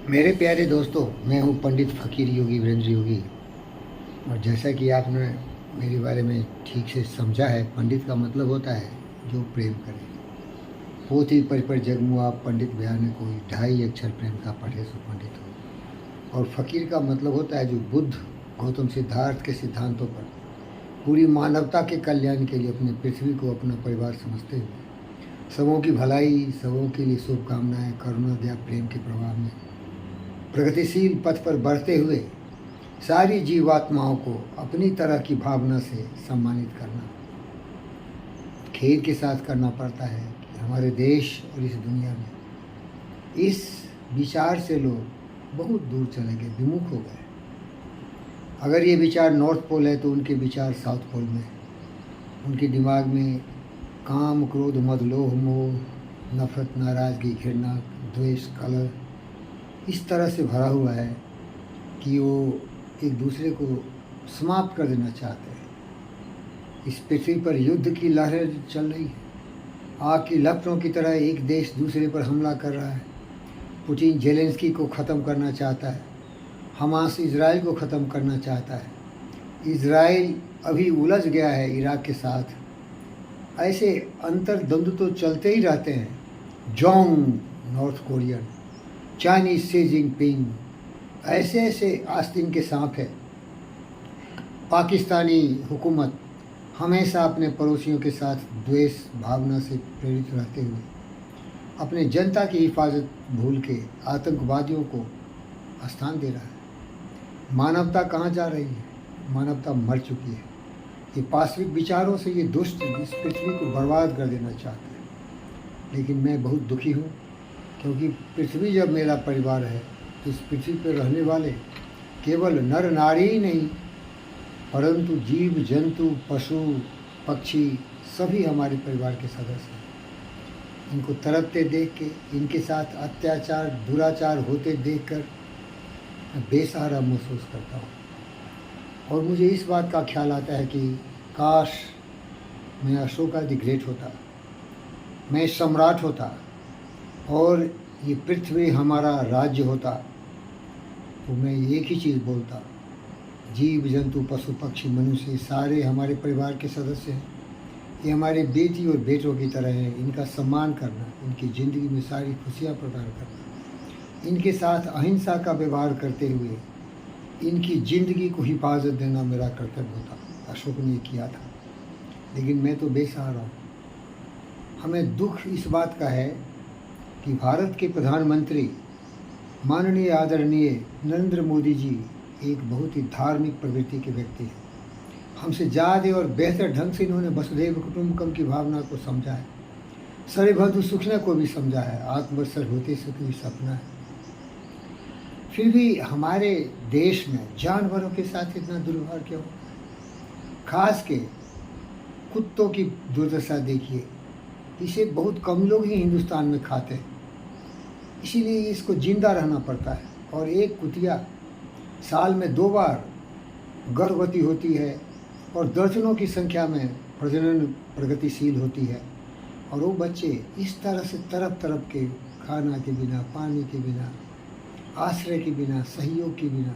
मेरे प्यारे दोस्तों, मैं हूँ पंडित फ़कीर योगी वीरेंद्र योगी। और जैसा कि आपने मेरे बारे में ठीक से समझा है, पंडित का मतलब होता है जो प्रेम करे। पोथी पर जगमु आप पंडित बयान कोई, ढाई अक्षर प्रेम का पढ़े सो पंडित हो। और फ़कीर का मतलब होता है जो बुद्ध गौतम सिद्धार्थ के सिद्धांतों पर पूरी मानवता के कल्याण के लिए अपने पृथ्वी को अपना परिवार समझते हुए सबों की भलाई, सबों के लिए शुभकामनाएँ, करुणा, दया, प्रेम के प्रभाव में प्रगतिशील पथ पर बढ़ते हुए सारी जीवात्माओं को अपनी तरह की भावना से सम्मानित करना खेद के साथ करना पड़ता है कि हमारे देश और इस दुनिया में इस विचार से लोग बहुत दूर चले गए, विमुख हो गए। अगर ये विचार नॉर्थ पोल है तो उनके विचार साउथ पोल में। उनके दिमाग में काम, क्रोध, मद, लोभ, मोह, नफरत, नाराज़गी, घृणा, द्वेष, कलह इस तरह से भरा हुआ है कि वो एक दूसरे को समाप्त कर देना चाहते हैं। इस पृथ्वी पर युद्ध की लहरें चल रही है। आग की लपटों की तरह एक देश दूसरे पर हमला कर रहा है। पुतिन जेलेंस्की को ख़त्म करना चाहता है, हमास इजराइल को ख़त्म करना चाहता है। इजराइल अभी उलझ गया है इराक के साथ। ऐसे अंतर्द्वंद्व तो चलते ही रहते हैं। Jong north Korean, Chinese Xi Jinping, ऐसे ऐसे आस्तीन के सांप है। पाकिस्तानी हुकूमत हमेशा अपने पड़ोसियों के साथ द्वेष भावना से प्रेरित रहते हुए अपने जनता की हिफाजत भूल के आतंकवादियों को स्थान दे रहा है। मानवता कहाँ जा रही है? मानवता मर चुकी है। ये पाश्विक विचारों से ये दुष्ट इस पृथ्वी को बर्बाद कर देना चाहते हैं। लेकिन मैं बहुत दुखी हूँ, क्योंकि पृथ्वी जब मेरा परिवार है तो इस पृथ्वी पर रहने वाले केवल नर नारी ही नहीं, परंतु जीव जंतु, पशु पक्षी सभी हमारे परिवार के सदस्य हैं। इनको तड़पते देख के, इनके साथ अत्याचार दुराचार होते देखकर मैं बेसहारा महसूस करता हूँ। और मुझे इस बात का ख्याल आता है कि काश मैं अशोका द ग्रेट होता, मैं सम्राट होता और ये पृथ्वी हमारा राज्य होता, तो मैं एक ही चीज़ बोलता, जीव जंतु पशु पक्षी मनुष्य सारे हमारे परिवार के सदस्य हैं। ये हमारे बेटी और बेटों की तरह हैं। इनका सम्मान करना, इनकी ज़िंदगी में सारी खुशियाँ प्रदान करना, इनके साथ अहिंसा का व्यवहार करते हुए इनकी ज़िंदगी को हिफाजत देना मेरा कर्तव्य होता। अशोक ने किया था, लेकिन मैं तो बेसहारा हूँ। हमें दुख इस बात का है कि भारत के प्रधानमंत्री माननीय आदरणीय नरेंद्र मोदी जी एक बहुत ही धार्मिक प्रवृत्ति के व्यक्ति हैं। हमसे ज़्यादा और बेहतर ढंग से इन्होंने वसुधैव कुटुंबकम की भावना को समझा है, सर्वबंधु सुखना को भी समझा है, आत्मवत्सर होते सुख भी सपना है। फिर भी हमारे देश में जानवरों के साथ इतना दुर्व्यवहार क्यों? खास के कुत्तों की दुर्दशा देखिए। इसे बहुत कम लोग ही हिंदुस्तान में खाते हैं, इसीलिए इसको जिंदा रहना पड़ता है। और एक कुतिया साल में 2 बार गर्भवती होती है और दर्जनों की संख्या में प्रजनन प्रगतिशील होती है। और वो बच्चे इस तरह से तरफ के खाना के बिना, पानी के बिना, आश्रय के बिना, सहयोग के बिना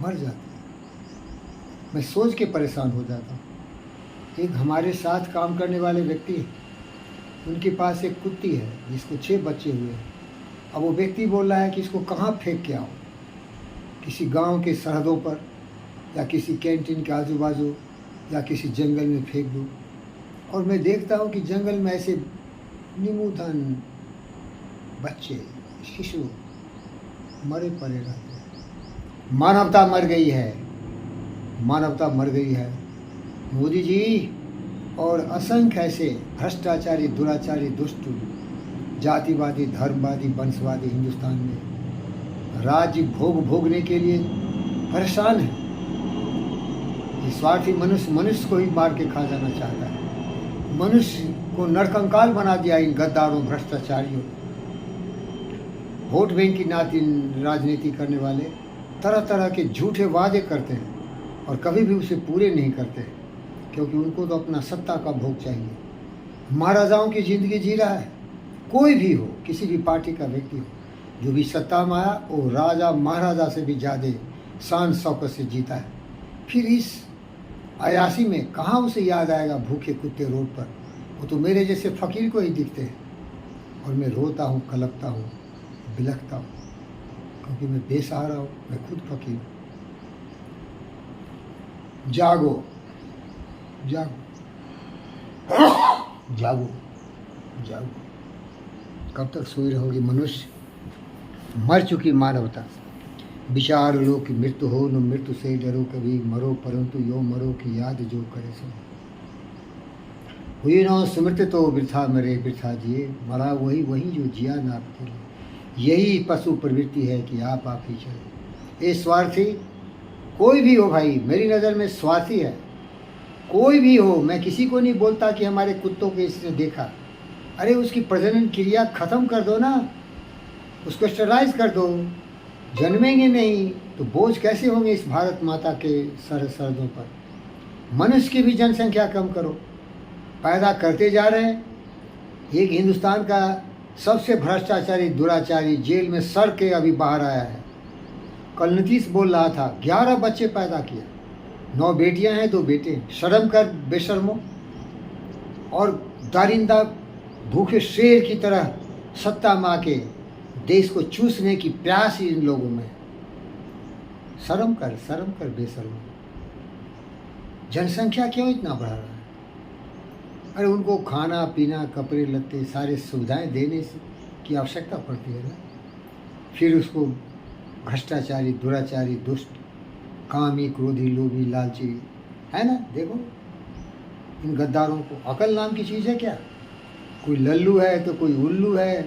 मर जाते हैं। मैं सोच के परेशान हो जाता हूँ। एक हमारे साथ काम करने वाले व्यक्ति हैं, उनके पास एक कुत्ती है जिसको 6 बच्चे हुए हैं। अब वो व्यक्ति बोल रहा है कि इसको कहाँ फेंक के आओ, किसी गांव के सरहदों पर या किसी कैंटीन के आजू बाजू या किसी जंगल में फेंक दूँ। और मैं देखता हूँ कि जंगल में ऐसे निमूधन बच्चे, शिशु मरे पड़े रहते हैं। मानवता मर गई है, मानवता मर गई है। मोदी जी और असंख्य ऐसे भ्रष्टाचारी, दुराचारी, दुष्ट, जातिवादी, धर्मवादी, वंशवादी हिंदुस्तान में राज्य भोगने के लिए परेशान है। ये स्वार्थी मनुष्य को ही मार के खा जाना चाहता है। मनुष्य को नरकंकाल बना दिया इन गद्दारों, भ्रष्टाचारियों। वोट बैंक की नाती राजनीति करने वाले तरह तरह के झूठे वादे करते हैं और कभी भी उसे पूरे नहीं करते, क्योंकि उनको तो अपना सत्ता का भोग चाहिए। महाराजाओं की ज़िंदगी जी रहा है, कोई भी हो, किसी भी पार्टी का व्यक्ति हो, जो भी सत्ता में आया वो राजा महाराजा से भी ज़्यादा शान शौकत से जीता है। फिर इस अयासी में कहाँ उसे याद आएगा भूखे कुत्ते रोड पर, वो तो मेरे जैसे फ़कीर को ही दिखते हैं। और मैं रोता हूँ, कलपता हूँ, बिलखता हूँ, क्योंकि मैं बेसहारा हूँ, मैं खुद फ़कीर हूँ। जागो जागो जागो जागो, कब तक सोए रहोगे मनुष्य? मर चुकी मानवता, विचार लो कि मृत्यु हो, न मृत्यु से डरो, कभी मरो परंतु यो मरो कि याद जो करे सो। हुई न स्मृति तो वृथा मरे वृथा जिए, मरा वही वही जो जिया ना आपके लिए। यही पशु प्रवृत्ति है कि आप ही चले। ये स्वार्थी कोई भी हो भाई, मेरी नज़र में स्वार्थी है कोई भी हो। मैं किसी को नहीं बोलता कि हमारे कुत्तों को इसने देखा, अरे उसकी प्रजनन क्रिया ख़त्म कर दो ना, उसको स्टरलाइज कर दो। जन्मेंगे नहीं तो बोझ कैसे होंगे इस भारत माता के सरदों पर। मनुष्य की भी जनसंख्या कम करो, पैदा करते जा रहे हैं। एक हिंदुस्तान का सबसे भ्रष्टाचारी दुराचारी जेल में सड़ के अभी बाहर आया है। कल नीतीश बोल रहा था 11 बच्चे पैदा किया, 9 बेटियां हैं 2 बेटे। शर्म कर बेशर्मो। और दारिंदा भूखे शेर की तरह सत्ता माँ के देश को चूसने की प्यास ही इन लोगों में। शर्म कर बेशर्मो। जनसंख्या क्यों इतना बढ़ा रहा है? अरे उनको खाना पीना कपड़े लत्ते सारे सुविधाएं देने की आवश्यकता पड़ती है ना। फिर उसको भ्रष्टाचारी दुराचारी दुष्ट कामी क्रोधी लोभी लालची है ना। देखो इन गद्दारों को अकल नाम की चीज़ है क्या? कोई लल्लू है तो कोई उल्लू है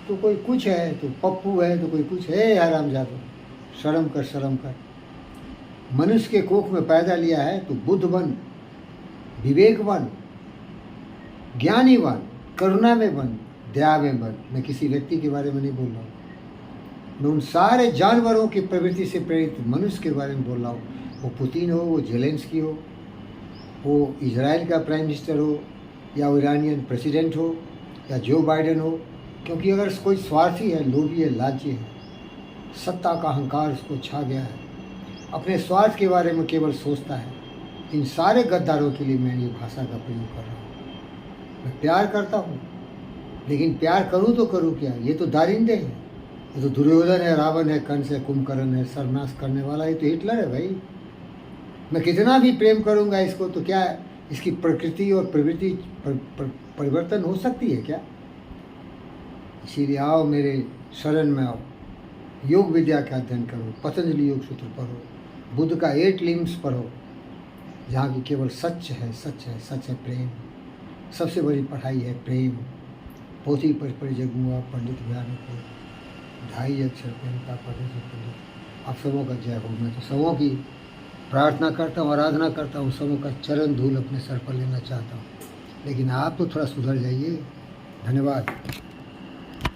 तो कोई कुछ है, तो पप्पू है तो कोई कुछ है। हरामजादा, शर्म कर। मनुष्य के कोख में पैदा लिया है तो बुद्ध बन, विवेक बन, ज्ञानी बन, करुणा में बन, दया में बन। मैं किसी व्यक्ति के बारे में नहीं बोल रहा हूँ, मैं उन सारे जानवरों की प्रवृत्ति से प्रेरित मनुष्य के बारे में बोल रहा हूँ। वो पुतिन हो, वो जेलेंस्की हो, वो इजराइल का प्राइम मिनिस्टर हो, या वो ईरानियन प्रेसिडेंट हो, या जो बाइडेन हो। क्योंकि अगर कोई स्वार्थी है, लोभी है, लालची है, सत्ता का अहंकार उसको छा गया है, अपने स्वार्थ के बारे में केवल सोचता है। इन सारे गद्दारों के लिए मैं ये भाषा का प्रयोग कर रहा हूँ। मैं प्यार करता हूँ, लेकिन प्यार करूँ तो करूँ क्या? ये तो दारिंदे हैं, ये तो दुर्योधन है, रावण है, कंस है, कुंभकर्ण है, सर्वनाश करने वाला। ये तो हिटलर है भाई। मैं कितना भी प्रेम करूँगा इसको तो क्या इसकी प्रकृति और प्रवृत्ति परिवर्तन हो सकती है क्या? इसीलिए आओ मेरे शरण में आओ, योग विद्या का अध्ययन करो, पतंजलि योग सूत्र पढ़ो, बुद्ध का 8 लिम्स पढ़ो, जहाँ की केवल सच है प्रेम। सबसे बड़ी पढ़ाई है प्रेम। पोथी पर जगमुआ पंडित ज्ञान को 2.5 अक्षर का पढ़ने से पंडित। आप सबों का जय हो। मैं तो सबों की प्रार्थना करता हूँ, आराधना करता हूँ, सबों का चरण धूल अपने सर पर लेना चाहता हूँ, लेकिन आप तो थोड़ा सुधर जाइए। धन्यवाद।